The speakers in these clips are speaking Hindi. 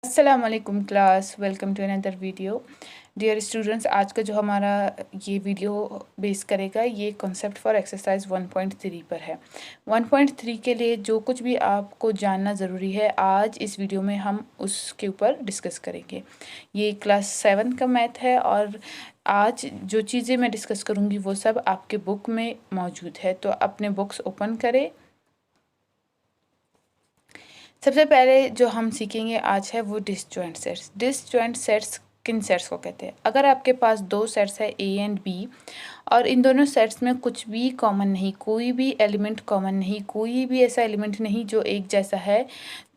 अस्सलाम वालेकुम class, welcome to another video. Dear students, आज का जो हमारा ये वीडियो बेस करेगा ये कॉन्सेप्ट फॉर एक्सरसाइज 1.3 पर है। 1.3 के लिए जो कुछ भी आपको जानना ज़रूरी है आज इस वीडियो में हम उसके ऊपर डिस्कस करेंगे। ये क्लास 7 का मैथ है और आज जो चीज़ें मैं डिस्कस करूँगी वो सब आपके बुक में मौजूद है, तो अपने बुक्स ओपन करें। सबसे पहले जो हम सीखेंगे आज है वो डिसजॉइंट सेट्स। डिसजॉइंट सेट्स किन सेट्स को कहते हैं? अगर आपके पास दो सेट्स है ए एंड बी और इन दोनों सेट्स में कुछ भी कॉमन नहीं, कोई भी एलिमेंट कॉमन नहीं, कोई भी ऐसा एलिमेंट नहीं जो एक जैसा है,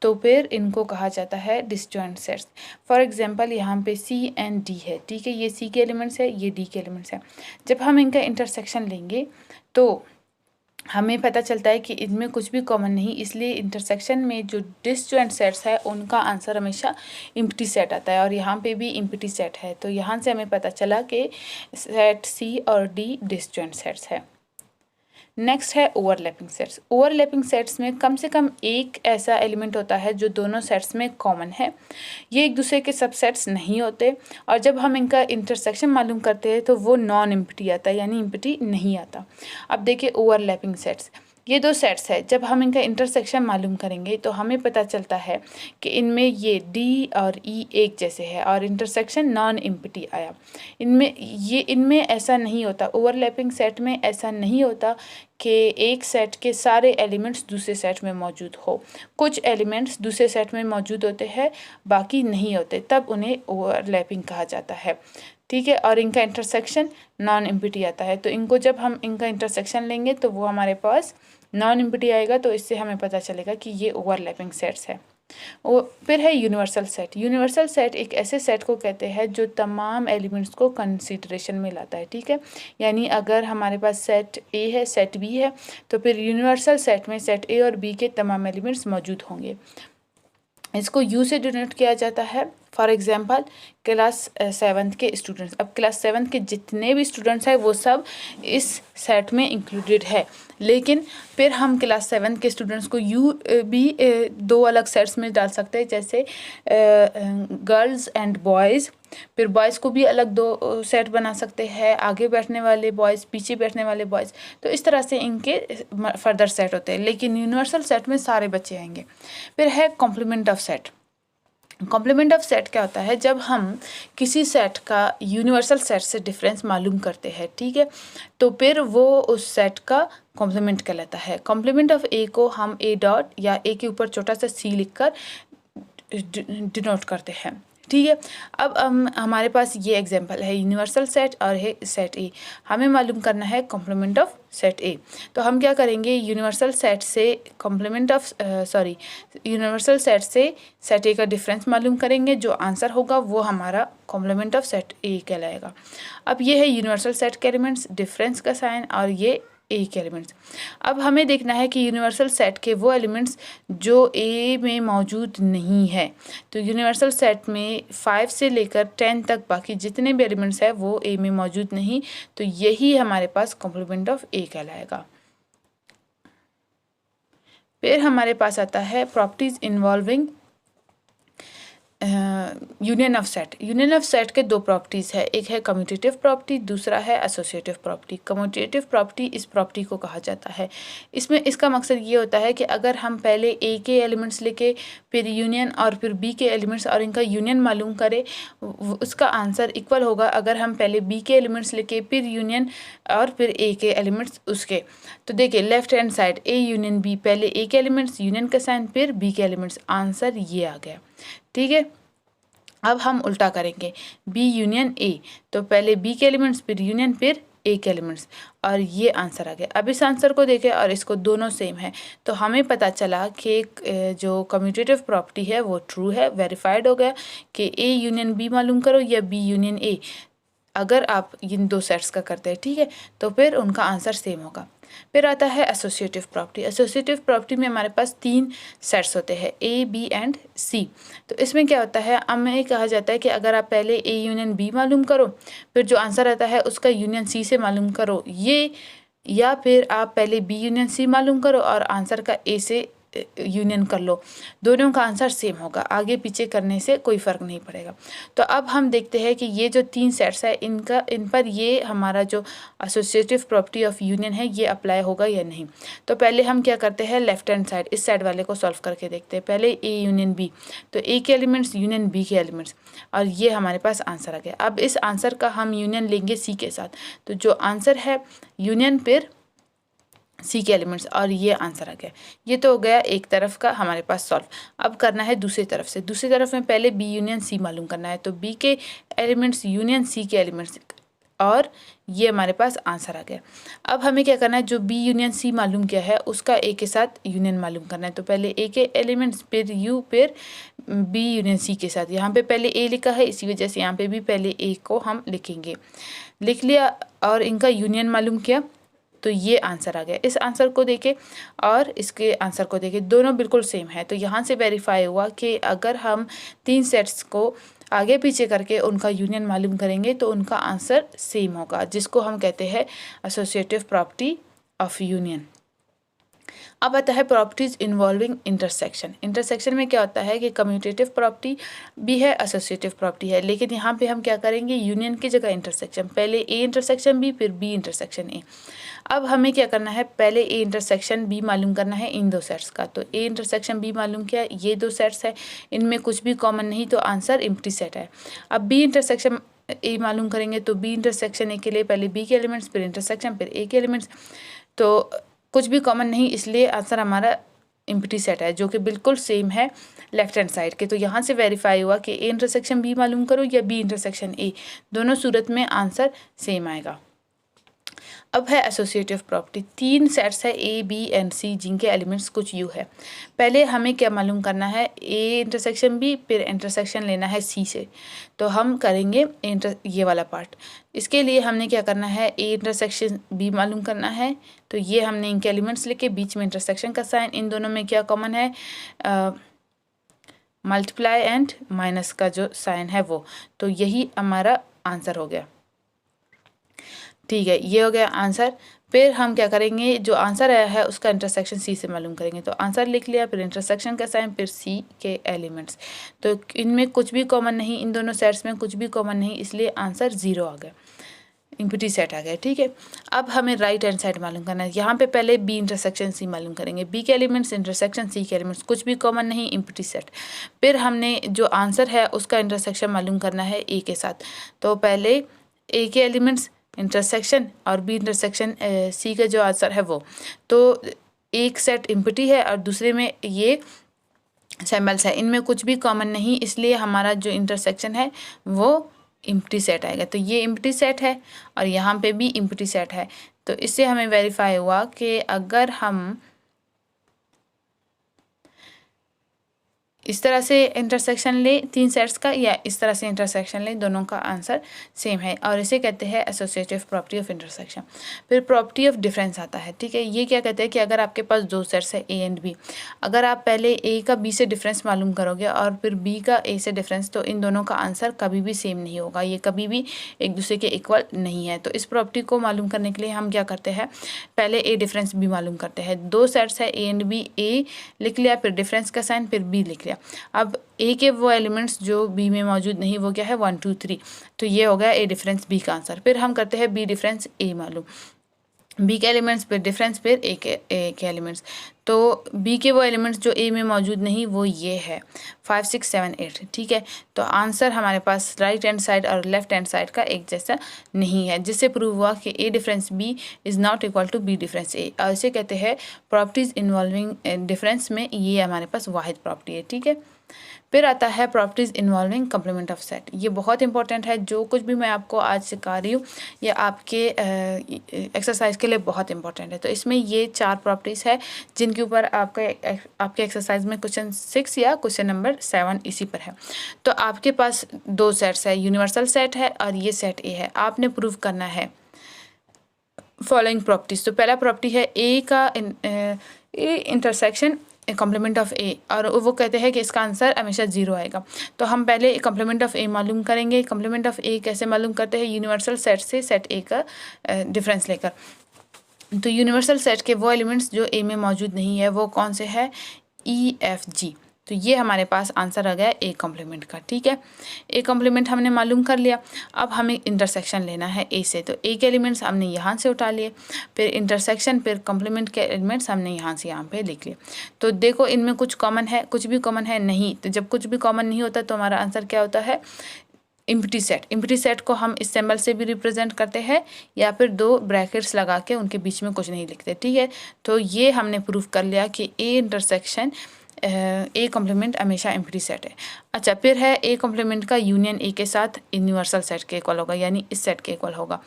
तो फिर इनको कहा जाता है डिसजॉइंट सेट्स। फॉर एग्जांपल यहाँ पे सी एंड डी है, ठीक है, ये सी के एलिमेंट्स है, ये डी के एलिमेंट्स है। जब हम इनका इंटरसेक्शन लेंगे तो हमें पता चलता है कि इनमें कुछ भी कॉमन नहीं, इसलिए इंटरसेक्शन में जो डिसजॉइंट सेट्स है उनका आंसर हमेशा इम्प्टी सेट आता है और यहाँ पे भी इम्प्टी सेट है। तो यहाँ से हमें पता चला कि सेट सी और डी डिसजॉइंट सेट्स है। नेक्स्ट है ओवरलैपिंग सेट्स। ओवरलैपिंग सेट्स में कम से कम एक ऐसा एलिमेंट होता है जो दोनों सेट्स में कॉमन है। ये एक दूसरे के सबसेट्स नहीं होते और जब हम इनका इंटरसेक्शन मालूम करते हैं तो वो नॉन इम्प्टी आता है, यानी इम्प्टी नहीं आता। अब देखिए ओवरलैपिंग सेट्स, ये दो सेट्स है, जब हम इनका इंटरसेक्शन मालूम करेंगे तो हमें पता चलता है कि इनमें ये डी और ई एक जैसे है और इंटरसेक्शन नॉन इम्प्टी आया। इनमें ऐसा नहीं होता, ओवरलैपिंग सेट में ऐसा नहीं होता कि एक सेट के सारे एलिमेंट्स दूसरे सेट में मौजूद हो। कुछ एलिमेंट्स दूसरे सेट में मौजूद होते हैं, बाकी नहीं होते, तब उन्हें ओवरलैपिंग कहा जाता है, ठीक है। और इनका इंटरसेक्शन नॉन इम्प्टी आता है, तो इनको जब हम इनका इंटरसेक्शन लेंगे तो वो हमारे पास नॉन इम्प्टी आएगा, तो इससे हमें पता चलेगा कि ये ओवरलैपिंग सेट्स है। फिर है यूनिवर्सल सेट। यूनिवर्सल सेट एक ऐसे सेट को कहते हैं जो तमाम एलिमेंट्स को कंसीडरेशन में लाता है, ठीक है। यानी अगर हमारे पास सेट ए है, सेट बी है, तो फिर यूनिवर्सल सेट में सेट ए और बी के तमाम एलिमेंट्स मौजूद होंगे। इसको यू से डिनोट किया जाता है। फॉर एग्जाम्पल क्लास 7th के स्टूडेंट्स, अब क्लास 7th के जितने भी स्टूडेंट्स हैं वो सब इस सेट में इंक्लूडेड है, लेकिन फिर हम क्लास 7th के स्टूडेंट्स को यू भी दो अलग सेट्स में डाल सकते हैं, जैसे गर्ल्स एंड बॉयज़। फिर बॉयज़ को भी अलग दो सेट बना सकते हैं, आगे बैठने वाले बॉयज़, पीछे बैठने वाले बॉयज़। तो इस तरह से इनके फर्दर सेट होते हैं, लेकिन यूनिवर्सल सेट में सारे बच्चे आएंगे। फिर है complement of set. Complement of set क्या होता है? जब हम किसी सेट का यूनिवर्सल सेट से डिफरेंस मालूम करते हैं, ठीक है, तो फिर वो उस सेट का कॉम्प्लीमेंट कहलाता है। कॉम्प्लीमेंट ऑफ ए को हम ए डॉट या ए के ऊपर छोटा सा सी लिखकर डिनोट करते हैं, ठीक है। अब हमारे पास ये एग्जांपल है यूनिवर्सल सेट और है सेट ए। हमें मालूम करना है कॉम्प्लीमेंट ऑफ सेट ए, तो हम क्या करेंगे, यूनिवर्सल सेट से यूनिवर्सल सेट से सेट ए का डिफरेंस मालूम करेंगे, जो आंसर होगा वो हमारा कॉम्प्लीमेंट ऑफ सेट ए कहलाएगा। अब ये है यूनिवर्सल सेट के एलिमेंट्स, डिफरेंस का साइन, और ये ए के एलिमेंट्स। अब हमें देखना है कि यूनिवर्सल सेट के वो एलिमेंट्स जो ए में मौजूद नहीं है। तो यूनिवर्सल सेट में 5 से लेकर 10 तक बाकी जितने भी एलिमेंट्स हैं वो ए में मौजूद नहीं, तो यही हमारे पास कॉम्प्लीमेंट ऑफ ए कहलाएगा। फिर हमारे पास आता है properties involving union of set. Union of set के दो प्रॉपर्टीज़ है, एक है कम्यूटेटिव प्रॉपर्टी, दूसरा है एसोसिएटिव प्रॉपर्टी। कम्यूटेटिव प्रॉपर्टी इस प्रॉपर्टी को कहा जाता है। इसमें इसका मकसद ये होता है कि अगर हम पहले ए के एलिमेंट्स लेके फिर यूनियन और फिर बी के एलिमेंट्स और इनका यूनियन मालूम करें, उसका आंसर इक्वल होगा अगर हम पहले बी के एलिमेंट्स लेके फिर यूनियन और फिर ए के एलिमेंट्स उसके। तो देखिए left hand side A union B, पहले ए के एलिमेंट्स, यूनियन का साइन, फिर बी के एलिमेंट्स, आंसर ये आ गया, ठीक है। अब हम उल्टा करेंगे, बी यूनियन ए, तो पहले बी के एलिमेंट्स फिर यूनियन फिर ए के एलिमेंट्स, और ये आंसर आ गया। अब इस आंसर को देखें और इसको दोनों सेम है, तो हमें पता चला कि जो कम्यूटेटिव प्रॉपर्टी है वो ट्रू है, वेरीफाइड हो गया कि ए यूनियन बी मालूम करो या बी यूनियन ए। अगर आप इन दो सेट्स का करते हैं, ठीक है, तो फिर उनका आंसर सेम होगा। फिर आता है एसोसिएटिव प्रॉपर्टी। एसोसिएटिव प्रॉपर्टी में हमारे पास 3 सेट्स होते हैं, ए बी एंड सी। तो इसमें क्या होता है, हमें कहा जाता है कि अगर आप पहले ए यूनियन बी मालूम करो, फिर जो आंसर आता है उसका यूनियन सी से मालूम करो, ये, या फिर आप पहले बी यूनियन सी मालूम करो और आंसर का ए से यूनियन कर लो, दोनों का आंसर सेम होगा, आगे पीछे करने से कोई फ़र्क नहीं पड़ेगा। तो अब हम देखते हैं कि ये जो 3 सेट्स है इन पर ये हमारा जो एसोसिएटिव प्रॉपर्टी ऑफ यूनियन है ये अप्लाई होगा या नहीं। तो पहले हम क्या करते हैं, लेफ्ट हैंड साइड इस साइड वाले को सॉल्व करके देखते हैं। पहले ए यूनियन बी, तो ए के एलिमेंट्स यूनियन बी के एलिमेंट्स, और ये हमारे पास आंसर आ गया। अब इस आंसर का हम यूनियन लेंगे सी के साथ, तो जो आंसर है यूनियन फिर सी के एलिमेंट्स, और ये आंसर आ गया। ये तो हो गया एक तरफ का हमारे पास सॉल्व। अब करना है दूसरी तरफ से, दूसरी तरफ में पहले बी यूनियन सी मालूम करना है, तो बी के एलिमेंट्स यूनियन सी के एलिमेंट्स, और ये हमारे पास आंसर आ गया। अब हमें क्या करना है, जो बी यूनियन सी मालूम किया है उसका ए के साथ यूनियन मालूम करना है। तो पहले ए के एलिमेंट्स फिर यू फिर बी यूनियन सी के साथ। यहाँ पे पहले ए लिखा है, इसी वजह से यहाँ पे भी पहले ए को हम लिखेंगे। लिख लिया और इनका यूनियन मालूम किया, तो ये आंसर आ गया। इस आंसर को देखे और इसके आंसर को देखे, दोनों बिल्कुल सेम है। तो यहाँ से वेरीफाई हुआ कि अगर हम 3 सेट्स को आगे पीछे करके उनका यूनियन मालूम करेंगे तो उनका आंसर सेम होगा, जिसको हम कहते हैं एसोसिएटिव प्रॉपर्टी ऑफ यूनियन। अब आता है प्रॉपर्टीज इन्वॉल्विंग इंटरसेक्शन। इंटरसेक्शन में क्या होता है कि कम्यूटेटिव प्रॉपर्टी भी है, एसोसिएटिव प्रॉपर्टी है, लेकिन यहाँ पे हम क्या करेंगे, यूनियन की जगह इंटरसेक्शन, पहले ए इंटरसेक्शन बी फिर बी इंटरसेक्शन ए। अब हमें क्या करना है, पहले ए इंटरसेक्शन बी मालूम करना है इन दो सेट्स का। तो ए इंटरसेक्शन बी मालूम किया, ये 2 सेट्स है, इनमें कुछ भी कॉमन नहीं, तो आंसर एम्प्टी सेट है। अब बी इंटरसेक्शन ए मालूम करेंगे, तो बी इंटरसेक्शन ए के लिए पहले बी के एलिमेंट्स फिर इंटरसेक्शन फिर ए के एलिमेंट्स, तो कुछ भी कॉमन नहीं, इसलिए आंसर हमारा एम्प्टी सेट है, जो कि बिल्कुल सेम है लेफ्ट हैंड साइड के। तो यहाँ से वेरीफाई हुआ कि ए इंटरसेक्शन बी मालूम करो या बी इंटरसेक्शन ए, दोनों सूरत में आंसर सेम आएगा। अब है एसोसिएटिव प्रॉपर्टी। 3 सेट्स है ए बी एंड सी जिनके एलिमेंट्स कुछ यू है। पहले हमें क्या मालूम करना है, ए इंटरसेक्शन बी फिर इंटरसेक्शन लेना है सी से। तो हम करेंगे ये वाला पार्ट। इसके लिए हमने क्या करना है, ए इंटरसेक्शन बी मालूम करना है, तो ये हमने इनके एलिमेंट्स लेके बीच में इंटरसेक्शन का साइन, इन दोनों में क्या कॉमन है, मल्टीप्लाई एंड माइनस का जो साइन है वो, तो यही हमारा आंसर हो गया। ठीक है, ये हो गया आंसर। फिर हम क्या करेंगे, जो आंसर आया है उसका इंटरसेक्शन सी से मालूम करेंगे। तो आंसर लिख लिया, फिर इंटरसेक्शन का साइन, फिर सी के एलिमेंट्स। तो इनमें कुछ भी कॉमन नहीं, इन दोनों सेट्स में कुछ भी कॉमन नहीं, इसलिए आंसर 0 आ गया, एम्प्टी सेट आ गया। ठीक है, अब हमें राइट हैंड साइड मालूम करना है। यहाँ पे पहले बी इंटरसेक्शन सी मालूम करेंगे, बी के एलिमेंट्स इंटरसेक्शन सी के एलिमेंट्स, कुछ भी कॉमन नहीं, एम्प्टी सेट। फिर हमने जो आंसर है उसका इंटरसेक्शन मालूम करना है ए के साथ। तो पहले ए के एलिमेंट्स इंटरसेक्शन और बी इंटरसेक्शन सी का जो आंसर है वो, तो एक सेट एम्प्टी है और दूसरे में ये सैम्बल्स है, इनमें कुछ भी कॉमन नहीं, इसलिए हमारा जो इंटरसेक्शन है वो एम्प्टी सेट आएगा। तो ये एम्प्टी सेट है और यहाँ पे भी एम्प्टी सेट है। तो इससे हमें वेरीफाई हुआ कि अगर हम इस तरह से इंटरसेक्शन ले 3 सेट्स का या इस तरह से इंटरसेक्शन ले, दोनों का आंसर सेम है, और इसे कहते हैं एसोसिएटिव प्रॉपर्टी ऑफ इंटरसेक्शन। फिर प्रॉपर्टी ऑफ डिफरेंस आता है। ठीक है, ये क्या कहते हैं कि अगर आपके पास 2 सेट्स है ए एंड बी, अगर आप पहले ए का बी से डिफरेंस मालूम करोगे और फिर बी का ए से डिफरेंस, तो इन दोनों का आंसर कभी भी सेम नहीं होगा, ये कभी भी एक दूसरे के इक्वल नहीं है। तो इस प्रॉपर्टी को मालूम करने के लिए हम क्या करते हैं, पहले ए डिफरेंस बी मालूम करते हैं। 2 सेट्स है ए एंड बी, ए लिख लिया, फिर डिफरेंस का साइन, फिर बी लिख लिया। अब ए के वो एलिमेंट्स जो बी में मौजूद नहीं, वो क्या है 1 2 3, तो ये हो गया ए डिफरेंस बी का आंसर। फिर हम करते हैं बी डिफरेंस ए मालूम, बी के एलिमेंट्स फिर डिफरेंस फिर ए के एलिमेंट्स। तो बी के वो एलिमेंट्स जो ए में मौजूद नहीं वो ये है 5 6 7 8। ठीक है, तो आंसर हमारे पास राइट हैंड साइड और लेफ्ट हैंड साइड का एक जैसा नहीं है, जिससे प्रूव हुआ कि A difference B is not equal to B difference A, और इसे कहते हैं प्रॉपर्टीज़ इन्वॉल्विंग डिफरेंस में ये हमारे पास वाहिद प्रॉपर्टी है। ठीक है, फिर आता है properties involving complement of set. ये बहुत इंपॉर्टेंट है, जो कुछ भी मैं आपको आज सिखा रही हूँ ये आपके एक्सरसाइज के लिए बहुत इंपॉर्टेंट है। तो इसमें ये 4 प्रॉपर्टीज़ है जिनके ऊपर आपके एक्सरसाइज में क्वेश्चन 6 या क्वेश्चन नंबर 7 इसी पर है। तो आपके पास 2 सेट्स है, यूनिवर्सल सेट है और ये सेट ए है। आपने प्रूव करना है फॉलोइंग प्रॉपर्टीज़। तो पहला प्रॉपर्टी है ए का ए इंटरसेक्शन कॉम्प्लीमेंट ऑफ ए, और वो कहते हैं कि इसका आंसर हमेशा 0 आएगा। तो हम पहले कॉम्प्लीमेंट ऑफ ए मालूम करेंगे। कॉम्प्लीमेंट ऑफ ए कैसे मालूम करते हैं, यूनिवर्सल सेट से सेट ए का डिफरेंस लेकर। तो यूनिवर्सल सेट के वो एलिमेंट्स जो ए में मौजूद नहीं है वो कौन से है, EFG। तो ये हमारे पास आंसर आ गया ए कॉम्प्लीमेंट का। ठीक है, ए कॉम्प्लीमेंट हमने मालूम कर लिया। अब हमें इंटरसेक्शन लेना है ए से, तो ए के एलिमेंट्स हमने यहाँ से उठा लिए, फिर इंटरसेक्शन, फिर कॉम्प्लीमेंट के एलिमेंट्स हमने यहाँ से यहाँ पे लिख लिए। तो देखो इनमें कुछ कॉमन है, कुछ भी कॉमन है नहीं। तो जब कुछ भी कॉमन नहीं होता तो हमारा आंसर क्या होता है, एम्प्टी सेट। एम्प्टी सेट को हम इस सिंबल से भी रिप्रेजेंट करते हैं या फिर 2 ब्रैकेट्स लगा के उनके बीच में कुछ नहीं लिखते। ठीक है, तो ये हमने प्रूफ कर लिया कि ए इंटरसेक्शन ए कॉम्प्लीमेंट हमेशा एम्प्टी सेट है। अच्छा, फिर है ए कॉम्प्लीमेंट का यूनियन ए के साथ यूनिवर्सल सेट के इक्वल होगा, यानी इस सेट के इक्वल होगा।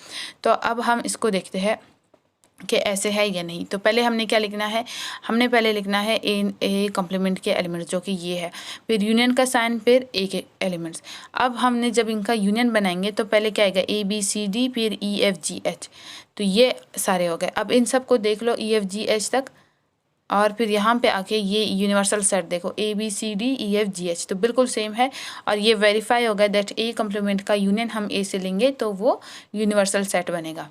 तो अब हम इसको देखते हैं कि ऐसे है या नहीं। तो पहले हमने क्या लिखना है, हमने पहले लिखना है ए कॉम्प्लीमेंट के एलिमेंट्स, जो कि ये है, फिर यूनियन का साइन, फिर ए के एलिमेंट्स। अब हमने जब इनका यूनियन बनाएंगे तो पहले क्या आएगा, ABCD, फिर EFGH। तो ये सारे हो गए। अब इन सब को देख लो EFGH तक, और फिर यहाँ पे आके ये यूनिवर्सल सेट देखो ABCD EFGH, तो बिल्कुल सेम है। और ये वेरीफाई हो गया दैट ए कॉम्प्लीमेंट का यूनियन हम ए से लेंगे तो वो यूनिवर्सल सेट बनेगा।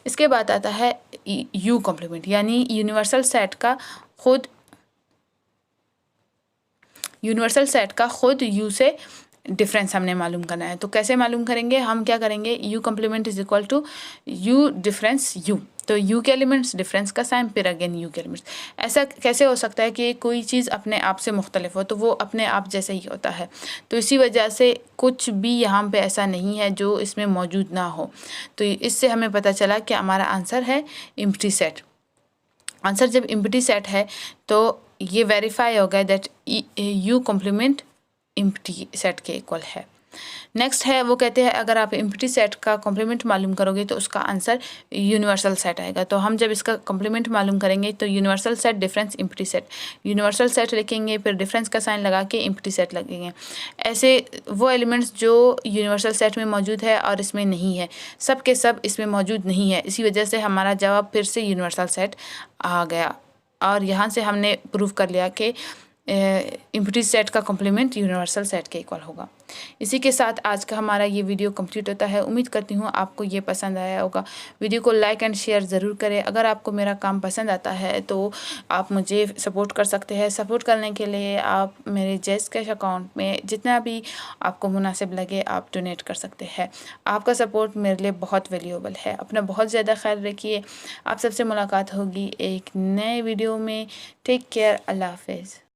इसके बाद आता है यू कॉम्प्लीमेंट, यानी यूनिवर्सल सेट का खुद यू से डिफरेंस हमने मालूम करना है। तो कैसे मालूम करेंगे, हम क्या करेंगे, U complement is equal to U difference U. तो यू के एलिमेंट्स, डिफरेंस का साइन, फिर अगेन यू के एलिमेंट्स। ऐसा कैसे हो सकता है कि कोई चीज़ अपने आप से मुख्तलिफ हो, तो वो अपने आप जैसे ही होता है। तो इसी वजह से कुछ भी यहाँ पे ऐसा नहीं है जो इसमें मौजूद ना हो। तो इससे हमें पता चला कि हमारा आंसर है एम्प्टी सेट। आंसर जब एम्प्टी सेट है तो ये वेरीफाई हो गया that U complement empty set के इक्वल है। नेक्स्ट है, वो कहते हैं अगर आप एम्प्टी सेट का कॉम्प्लीमेंट मालूम करोगे तो उसका आंसर यूनिवर्सल सेट आएगा। तो हम जब इसका कॉम्प्लीमेंट मालूम करेंगे तो universal set difference empty set, universal set लिखेंगे, फिर डिफरेंस का साइन लगा के एम्प्टी सेट लगेंगे। ऐसे वो एलिमेंट्स जो यूनिवर्सल सेट में मौजूद है और इसमें नहीं है, सब के सब इसमें मौजूद नहीं है। इसी वजह से हमारा जवाब फिर से यूनिवर्सल सेट आ गया, और यहाँ से हमने प्रूव कर लिया कि एम्प्टी सेट का कॉम्प्लीमेंट यूनिवर्सल सेट के इक्वल होगा। इसी के साथ आज का हमारा ये वीडियो कंप्लीट होता है। उम्मीद करती हूँ आपको ये पसंद आया होगा। वीडियो को लाइक एंड शेयर ज़रूर करें। अगर आपको मेरा काम पसंद आता है तो आप मुझे सपोर्ट कर सकते हैं। सपोर्ट करने के लिए आप मेरे जैज़ कैश अकाउंट में जितना भी आपको मुनासिब लगे आप डोनेट कर सकते हैं। आपका सपोर्ट मेरे लिए बहुत वैल्यूएबल है। अपना बहुत ज़्यादा ख्याल रखिए। आप सबसे मुलाकात होगी एक नए वीडियो में। टेक केयर, अल्लाह हाफिज़।